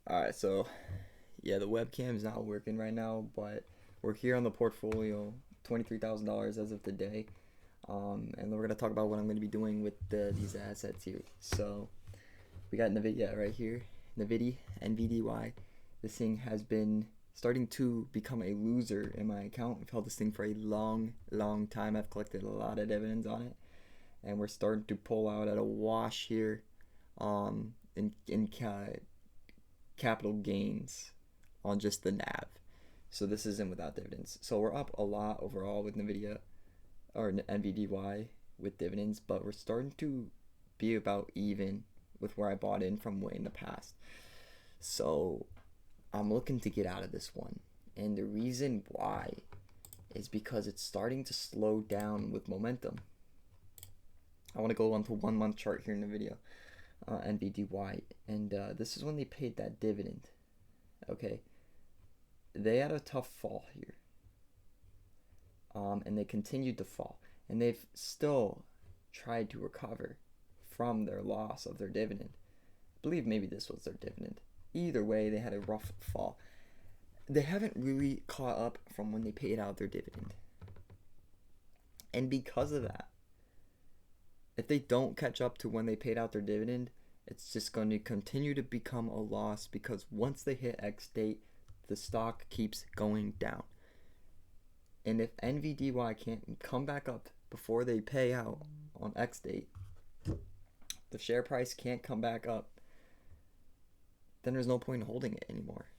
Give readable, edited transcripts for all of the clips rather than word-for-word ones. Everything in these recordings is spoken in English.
Alright, so yeah, the webcam is not working right now, but we're here on the portfolio, $23,000 as of today. And we're gonna talk about what I'm gonna be doing with these assets here. So we got NVDY right here, NVDY. This thing has been starting to become a loser in my account. I've held this thing for a long time. I've collected a lot of dividends on it, and we're starting to pull out at a wash here, in capital gains on just the NAV. So this isn't without dividends. So we're up a lot overall with NVIDIA or NVDY with dividends, but we're starting to be about even with where I bought in from way in the past. So I'm looking to get out of this one. And the reason why is because it's starting to slow down with momentum. I want to go on to 1 month chart here in the video, NVDY, and this is when they paid that dividend. Okay, they had a tough fall here, and they continued to fall, and they've still tried to recover from their loss of their dividend. I believe maybe this was their dividend. Either way, they had a rough fall. They haven't really caught up from when they paid out their dividend, and because of that, if they don't catch up to when they paid out their dividend, it's just going to continue to become a loss, because once they hit X date, the stock keeps going down. And if NVDY can't come back up before they pay out on X date, the share price can't come back up, then there's no point in holding it anymore,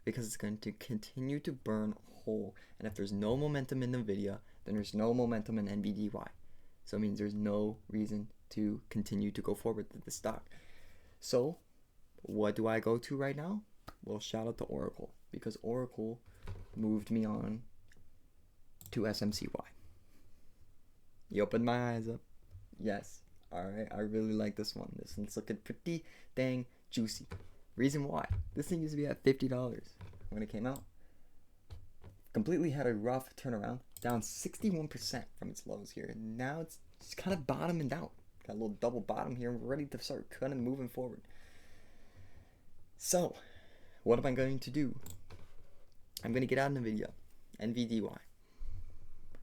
because it's going to continue to burn a hole. And if there's no momentum in NVIDIA, then there's no momentum in NVDY. So it means there's no reason to continue to go forward with the stock. So what do I go to right now? Well, shout out to Oracle, because Oracle moved me on to SMCY. You opened my eyes up. Yes. Alright, I really like this one. This one's looking pretty dang juicy. Reason why? This thing used to be at $50 when it came out. Completely had a rough turnaround, down 61% from its lows here. And now it's just kind of bottoming out. Got a little double bottom here. We're ready to start kind of moving forward. So, what am I going to do? I'm going to get out of NVIDIA, NVDY.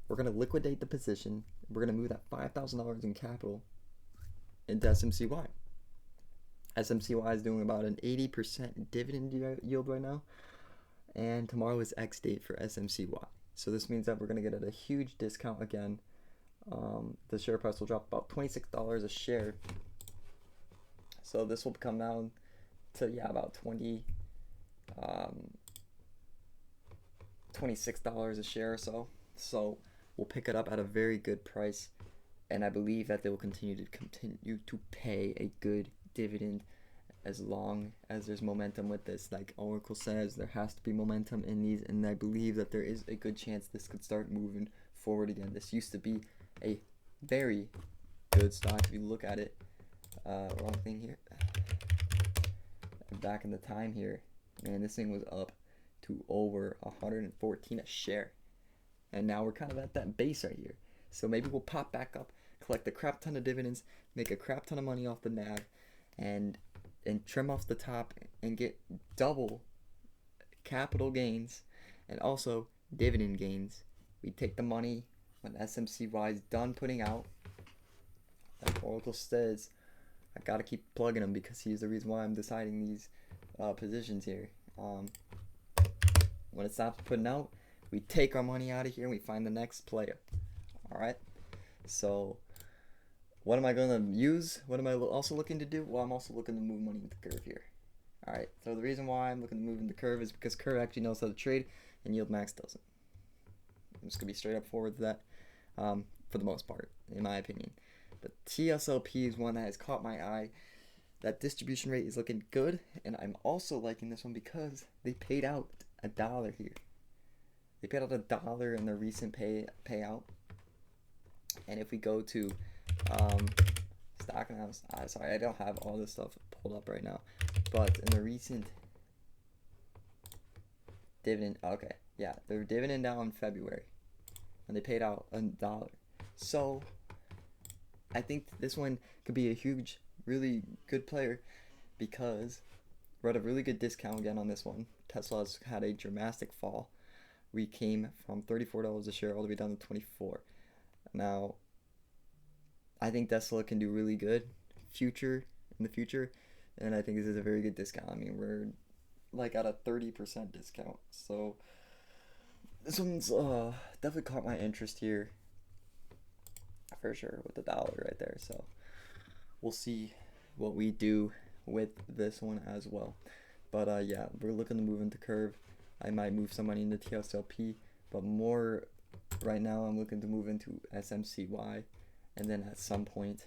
We're going to liquidate the position. We're going to move that $5,000 in capital into SMCY. SMCY is doing about an 80% dividend yield right now. And tomorrow is X date for SMCY. So this means that we're going to get at a huge discount again. The share price will drop about $26 a share. So this will come down to, about $26 a share or so. So we'll pick it up at a very good price. And I believe that they will continue to pay a good dividend as long as there's momentum with this. Like Oracle says, there has to be momentum in these, and I believe that there is a good chance this could start moving forward again. This used to be a very good stock. If you look at it, wrong thing here. Back in the time here, man, this thing was up to over 114 a share, and now we're kind of at that base right here. So maybe we'll pop back up, collect a crap ton of dividends, make a crap ton of money off the NAV, and trim off the top and get double capital gains and also dividend gains. We take the money when SMCY is done putting out. Like Oracle says, I gotta keep plugging him because he's the reason why I'm deciding these positions here. When it stops putting out, we take our money out of here and we find the next player. Alright, so what am I going to use? What am I also looking to do? Well, I'm also looking to move money into Kurv here. Alright, so the reason why I'm looking to move into Kurv is because Kurv actually knows how to trade and YieldMax doesn't. I'm just going to be straight up forward to that, for the most part, in my opinion. But TSLP is one that has caught my eye. That distribution rate is looking good, and I'm also liking this one because they paid out $1 here. They paid out $1 in their recent payout. And if we go to stock analysis, sorry, I don't have all this stuff pulled up right now, but in the recent dividend, okay, yeah, their dividend down in February, and they paid out $1. So I think this one could be a huge, really good player, because we're at a really good discount again on this one. Tesla's had a dramatic fall. We came from $34 a share all the way down to 24. Now, I think Tesla can do really good in the future, and I think this is a very good discount. I mean, we're like at a 30% discount, so this one's definitely caught my interest here for sure with the dollar right there. So we'll see what we do with this one as well. But yeah, we're looking to move into Kurv. I might move some money into TSLP, but more right now I'm looking to move into SMCY, and then at some point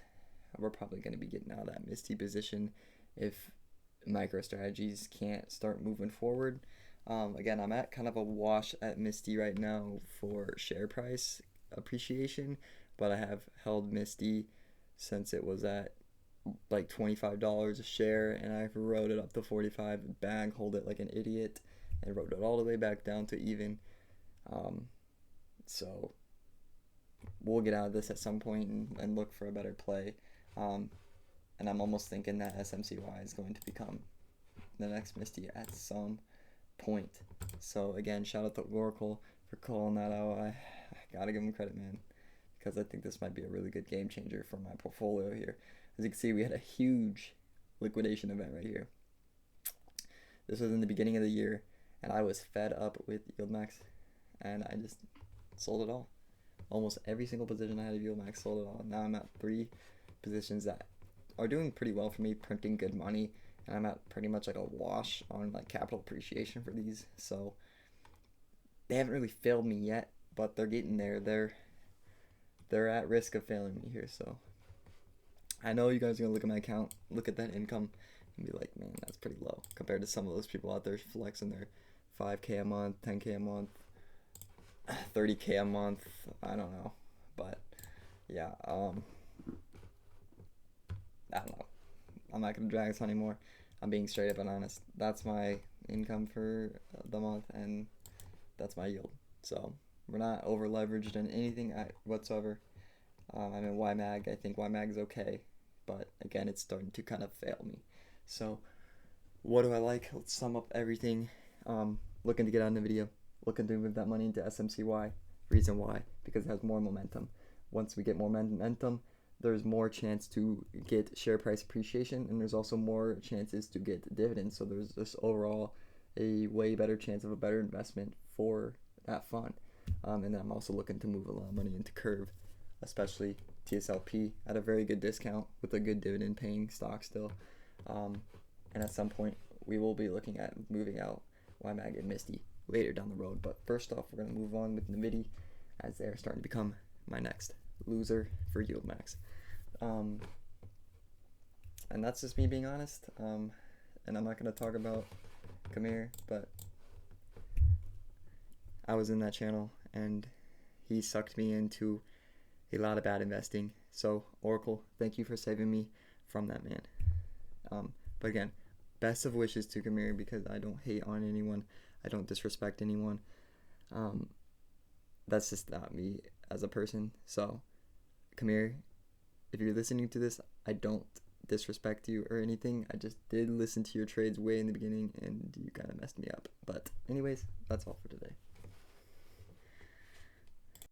we're probably going to be getting out of that Misty position if MicroStrategies can't start moving forward. Again, I'm at kind of a wash at Misty right now for share price appreciation, but I have held Misty since it was at like $25 a share, and I've rode it up to 45, bag hold it like an idiot, and rode it all the way back down to even. So we'll get out of this at some point and look for a better play. And I'm almost thinking that SMCY is going to become the next Misty at some point. So again, shout out to Oracle for calling that out. I gotta give him credit, man, because I think this might be a really good game changer for my portfolio here. As you can see, we had a huge liquidation event right here. This was in the beginning of the year, and I was fed up with YieldMax, and I just sold it all. Almost every single position I had of YieldMax, sold it all. Now I'm at 3 positions that are doing pretty well for me, printing good money, and I'm at pretty much like a wash on like capital appreciation for these. So they haven't really failed me yet, but they're getting there. They're at risk of failing me here. So I know you guys are gonna look at my account, look at that income, and be like, man, that's pretty low compared to some of those people out there flexing their 5K a month, 10K a month, 30K a month. I don't know, but yeah, I don't know. I'm not gonna drag this on anymore. I'm being straight up and honest. That's my income for the month, and that's my yield. So we're not over leveraged in anything whatsoever. I'm in YMAG. I think YMAG is okay, but again, it's starting to kind of fail me. So what do I like? Let's sum up everything. Looking to get out of NVIDIA, looking to move that money into SMCY. Reason why? Because it has more momentum. Once we get more momentum, there's more chance to get share price appreciation, and there's also more chances to get dividends. So there's just overall a way better chance of a better investment for that fund. And then I'm also looking to move a lot of money into Kurv, especially TSLP at a very good discount with a good dividend paying stock still. And at some point we will be looking at moving out YMAG and Misty later down the road. But first off, we're going to move on with NVIDY, as they're starting to become my next loser for YieldMax. And that's just me being honest. And I'm not going to talk about Kamir, but I was in that channel and he sucked me into a lot of bad investing. So Oracle, thank you for saving me from that man. But again, best of wishes to Kamir, because I don't hate on anyone. I don't disrespect anyone. That's just not me as a person. So Kamir, if you're listening to this, I don't disrespect you or anything. I just did listen to your trades way in the beginning and you kind of messed me up. But anyways, that's all for today.